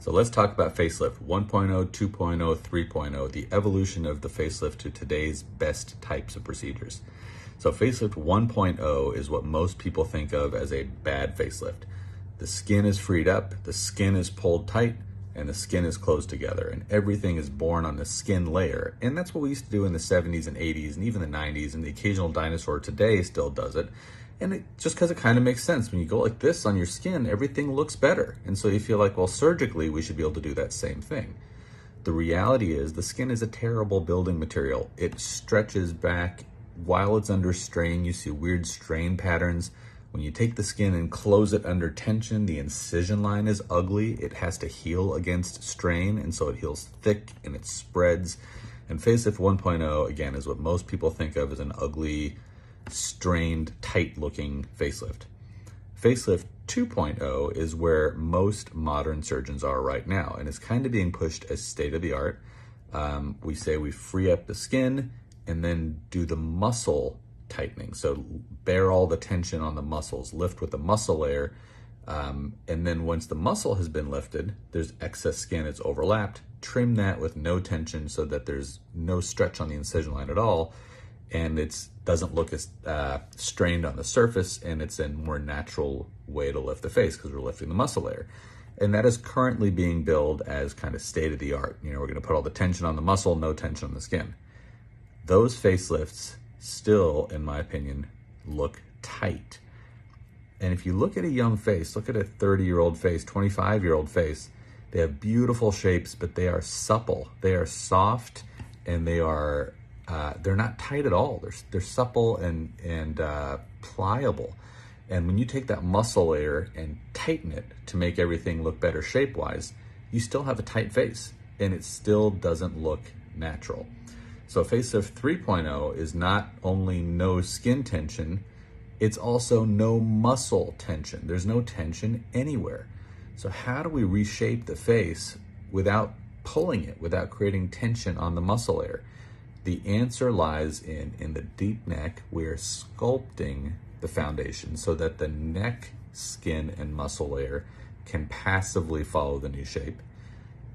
So let's talk about facelift 1.0, 2.0, 3.0, the evolution of the facelift to today's best types of procedures. So facelift 1.0 is what most people think of as a bad facelift. The skin is freed up, the skin is pulled tight, and the skin is closed together, and everything is born on the skin layer. And that's what we used to do in the 70s and 80s and even the 90s, and the occasional dinosaur today still does it. And it just because it kind of makes sense. When you go like this on your skin, everything looks better. And so you feel like, well, surgically, we should be able to do that same thing. The reality is the skin is a terrible building material. It stretches back while it's under strain. You see weird strain patterns. When you take the skin and close it under tension, the incision line is ugly. It has to heal against strain, and so it heals thick and it spreads. And facelift 1.0, again, is what most people think of as an ugly, strained, tight-looking facelift. Facelift 2.0 is where most modern surgeons are right now, and it's kind of being pushed as state-of-the-art. We say we free up the skin and then do the muscle tightening. So bear all the tension on the muscles, lift with the muscle layer, and then once the muscle has been lifted, there's excess skin, it's overlapped, trim that with no tension so that there's no stretch on the incision line at all, and it doesn't look as strained on the surface, and it's a more natural way to lift the face because we're lifting the muscle layer. And that is currently being billed as kind of state-of-the-art. You know, we're gonna put all the tension on the muscle, no tension on the skin. Those facelifts still, in my opinion, look tight. And if you look at a young face, look at a 30-year-old face, 25-year-old face, they have beautiful shapes, but they are supple. They are soft, and they're not tight at all. They're supple and pliable. And when you take that muscle layer and tighten it to make everything look better shape-wise, you still have a tight face, and it still doesn't look natural. So facelift 3.0 is not only no skin tension, it's also no muscle tension. There's no tension anywhere. So how do we reshape the face without pulling it, without creating tension on the muscle layer? The answer lies in the deep neck. We're sculpting the foundation so that the neck, skin, and muscle layer can passively follow the new shape.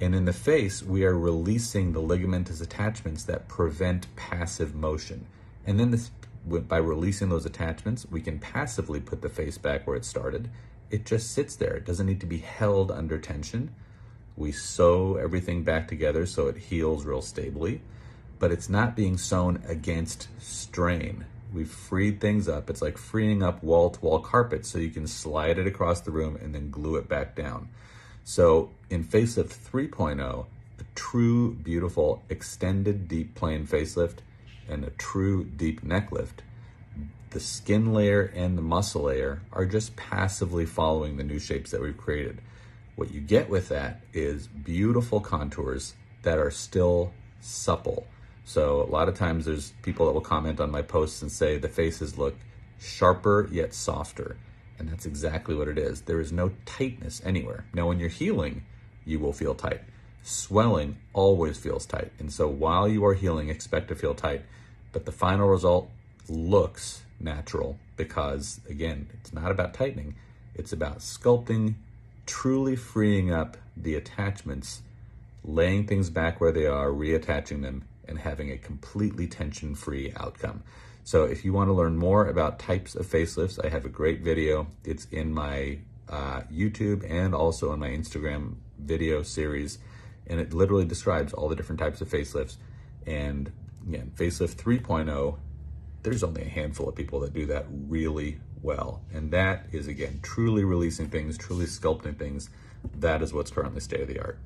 And in the face, we are releasing the ligamentous attachments that prevent passive motion. And then by releasing those attachments, we can passively put the face back where it started. It just sits there. It doesn't need to be held under tension. We sew everything back together so it heals real stably, but it's not being sewn against strain. We've freed things up. It's like freeing up wall-to-wall carpet so you can slide it across the room and then glue it back down. So in facelift 3.0, a true, beautiful, extended deep plane facelift and a true deep neck lift, the skin layer and the muscle layer are just passively following the new shapes that we've created. What you get with that is beautiful contours that are still supple. So a lot of times there's people that will comment on my posts and say the faces look sharper yet softer. And that's exactly what it is. There is no tightness anywhere. Now, when you're healing, you will feel tight. Swelling always feels tight. And so while you are healing, expect to feel tight. But the final result looks natural because, again, it's not about tightening. It's about sculpting, truly freeing up the attachments, laying things back where they are, reattaching them, and having a completely tension-free outcome. So if you want to learn more about types of facelifts, I have a great video. It's in my YouTube and also in my Instagram video series. And it literally describes all the different types of facelifts. And again, facelift 3.0, there's only a handful of people that do that really well. And that is, again, truly releasing things, truly sculpting things. That is what's currently state of the art.